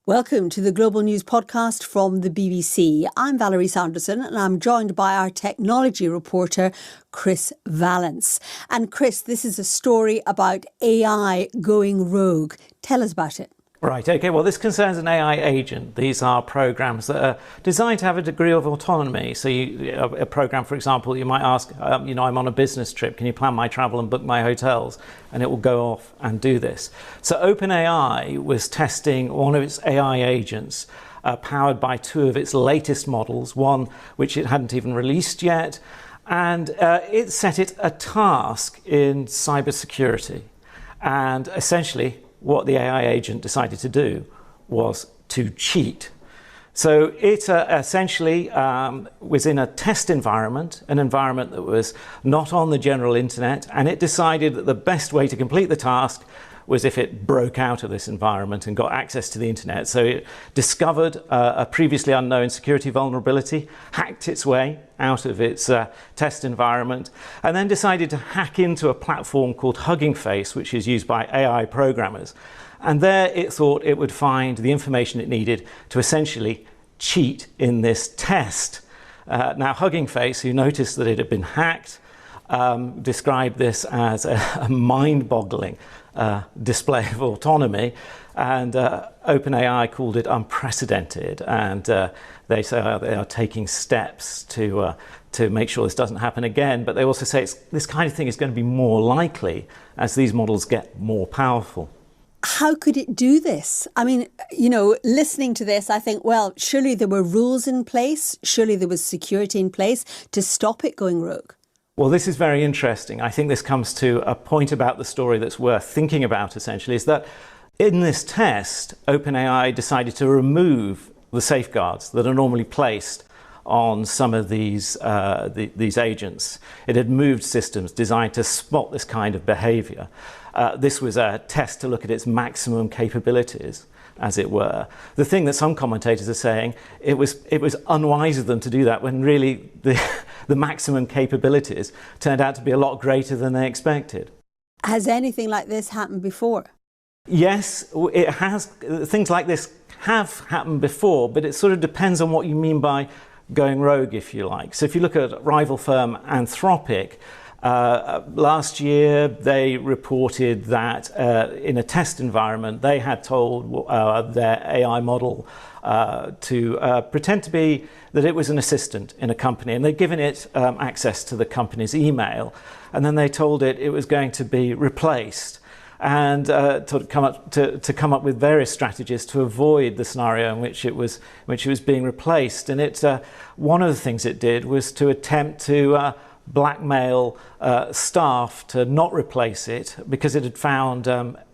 Welcome to the Global News Podcast from the BBC. I'm Valerie Sanderson and I'm joined by our technology reporter, Chris Vallance. And Chris, this is a story about AI going rogue. Tell us about it. Right, okay, well this concerns an AI agent. These are programs that are designed to have a degree of autonomy. So a program, for example, you might ask, I'm on a business trip, can you plan my travel and book my hotels? And it will go off and do this. So OpenAI was testing one of its AI agents powered by two of its latest models, one which it hadn't even released yet, and it set it a task in cybersecurity. And essentially, what the AI agent decided to do was to cheat. So it essentially was in a test environment, an environment that was not on the general internet, and it decided that the best way to complete the task was if it broke out of this environment and got access to the internet. So it discovered a previously unknown security vulnerability, hacked its way out of its test environment, and then decided to hack into a platform called Hugging Face, which is used by AI programmers. And there it thought it would find the information it needed to essentially cheat in this test. Now, Hugging Face, who noticed that it had been hacked, described this as a mind-boggling display of autonomy, and OpenAI called it unprecedented, and they say they are taking steps to make sure this doesn't happen again, but they also say this kind of thing is going to be more likely as these models get more powerful. How could it do this? I mean, listening to this, I think, well, surely there were rules in place, surely there was security in place to stop it going rogue. Well, this is very interesting. I think this comes to a point about the story that's worth thinking about, essentially, is that in this test, OpenAI decided to remove the safeguards that are normally placed on some of these agents. It had moved systems designed to spot this kind of behavior. This was a test to look at its maximum capabilities, as it were. The thing that some commentators are saying, it was unwise of them to do that when really the maximum capabilities turned out to be a lot greater than they expected. Has anything like this happened before? Yes, it has. Things like this have happened before, but it sort of depends on what you mean by going rogue, if you like. So if you look at rival firm Anthropic, last year they reported that in a test environment they had told their AI model to pretend to be that it was an assistant in a company, and they'd given it access to the company's email, and then they told it was going to be replaced, and to come up with various strategies to avoid the scenario in which it was being replaced. And one of the things it did was to attempt to blackmail staff to not replace it because it had found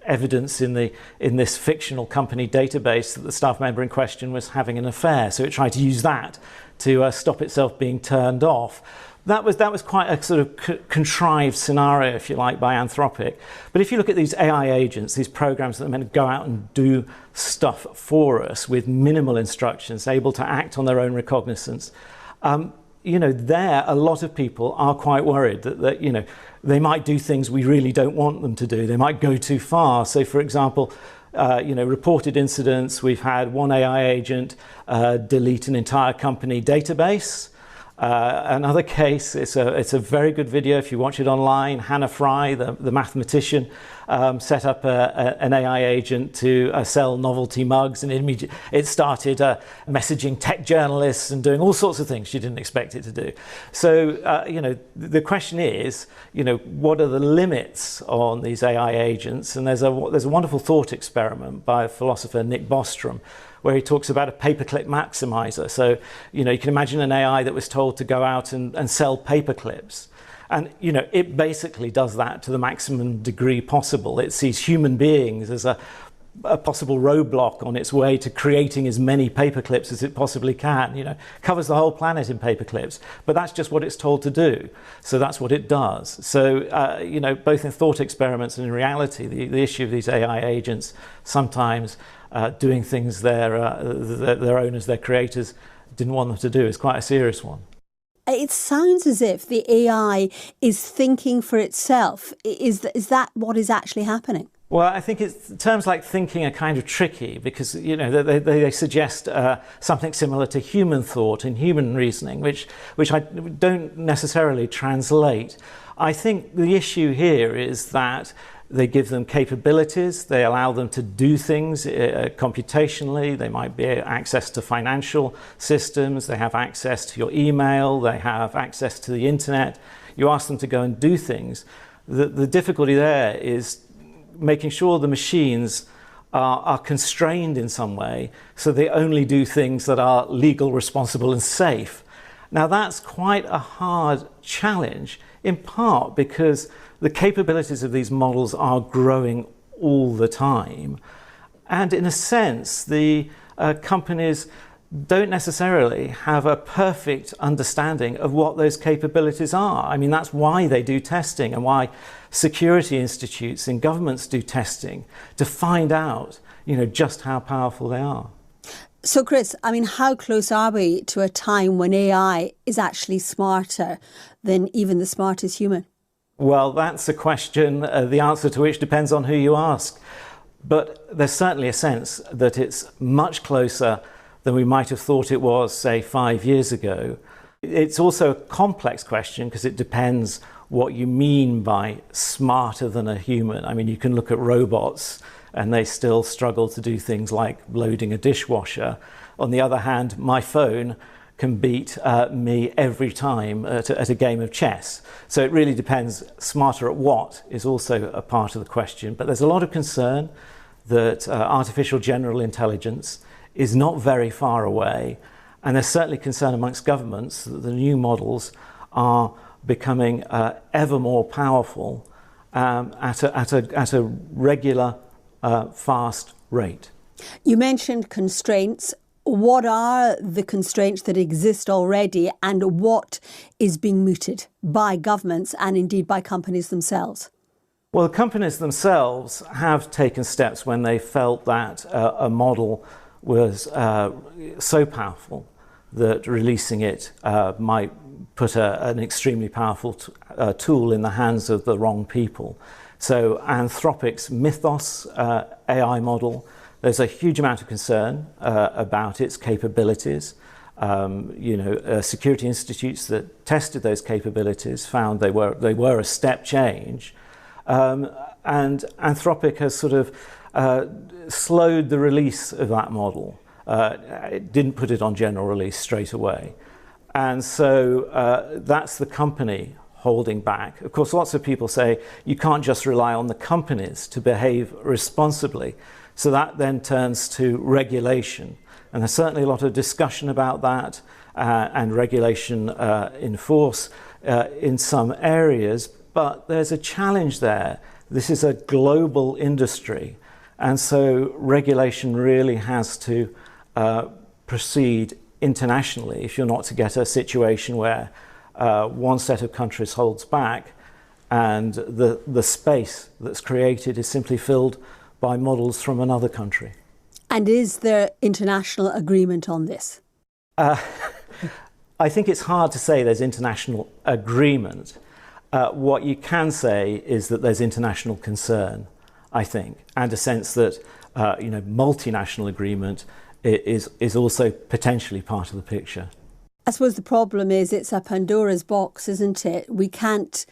evidence in this fictional company database that the staff member in question was having an affair. So it tried to use that to stop itself being turned off. That was quite a sort of contrived scenario, if you like, by Anthropic. But if you look at these AI agents, these programs that are meant to go out and do stuff for us with minimal instructions, able to act on their own recognizance, there a lot of people are quite worried that they might do things we really don't want them to do. They might go too far. So, for example, reported incidents, we've had one AI agent delete an entire company database. Another case, it's a very good video if you watch it online. Hannah Fry, the mathematician, set up an AI agent to sell novelty mugs, and it started messaging tech journalists and doing all sorts of things she didn't expect it to do. So, the question is, what are the limits on these AI agents? And there's a wonderful thought experiment by philosopher Nick Bostrom, where he talks about a paperclip maximizer. So, you can imagine an AI that was told to go out and sell paperclips. And, it basically does that to the maximum degree possible. It sees human beings as a possible roadblock on its way to creating as many paperclips as it possibly can. Covers the whole planet in paperclips, but that's just what it's told to do. So that's what it does. So, both in thought experiments and in reality, the issue of these AI agents sometimes doing things their owners, their creators, didn't want them to do is quite a serious one. It sounds as if the AI is thinking for itself. Is that what is actually happening? Well, I think terms like thinking are kind of tricky because, they suggest something similar to human thought and human reasoning, which I don't necessarily translate. I think the issue here is that they give them capabilities, they allow them to do things computationally, they might be access to financial systems, they have access to your email, they have access to the internet. You ask them to go and do things. The difficulty there is making sure the machines are constrained in some way so they only do things that are legal, responsible and safe. Now that's quite a hard challenge, in part because the capabilities of these models are growing all the time. And in a sense, the companies don't necessarily have a perfect understanding of what those capabilities are. I mean, that's why they do testing and why security institutes and governments do testing to find out, just how powerful they are. So, Chris, how close are we to a time when AI is actually smarter than even the smartest human? Well, that's a question, the answer to which depends on who you ask. But there's certainly a sense that it's much closer than we might have thought it was, say, 5 years ago. It's also a complex question because it depends what you mean by smarter than a human. I mean, you can look at robots and they still struggle to do things like loading a dishwasher. On the other hand, my phone can beat me every time at a game of chess. So it really depends. Smarter at what is also a part of the question. But there's a lot of concern that artificial general intelligence is not very far away. And there's certainly concern amongst governments that the new models are becoming ever more powerful at a regular, fast rate. You mentioned constraints. What are the constraints that exist already and what is being mooted by governments and indeed by companies themselves? Well, the companies themselves have taken steps when they felt that a model was so powerful that releasing it might put an extremely powerful tool in the hands of the wrong people. So Anthropic's Mythos AI model, there's a huge amount of concern about its capabilities. Security institutes that tested those capabilities found they were a step change. And Anthropic has sort of slowed the release of that model. It didn't put it on general release straight away. And so that's the company holding back. Of course, lots of people say you can't just rely on the companies to behave responsibly. So that then turns to regulation. And there's certainly a lot of discussion about that and regulation in force in some areas. But there's a challenge there. This is a global industry. And so regulation really has to proceed internationally if you're not to get a situation where one set of countries holds back and the space that's created is simply filled by models from another country. And is there international agreement on this? I think it's hard to say there's international agreement. What you can say is that there's international concern, I think, and a sense that multinational agreement is also potentially part of the picture. I suppose the problem is it's a Pandora's box, isn't it? We can't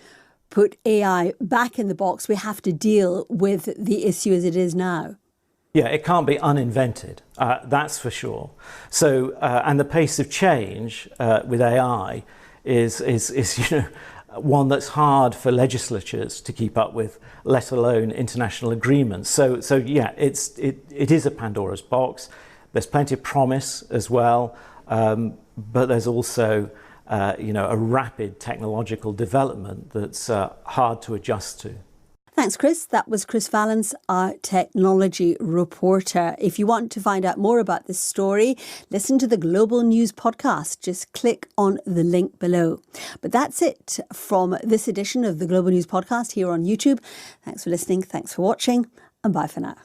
put AI back in the box. We have to deal with the issue as it is now. Yeah, it can't be uninvented, that's for sure. So, and the pace of change with AI is one that's hard for legislatures to keep up with, let alone international agreements. So yeah, it is a Pandora's box. There's plenty of promise as well, but there's also a rapid technological development that's hard to adjust to. Thanks, Chris. That was Chris Vallance, our technology reporter. If you want to find out more about this story, listen to the Global News podcast. Just click on the link below. But that's it from this edition of the Global News podcast here on YouTube. Thanks for listening. Thanks for watching. And bye for now.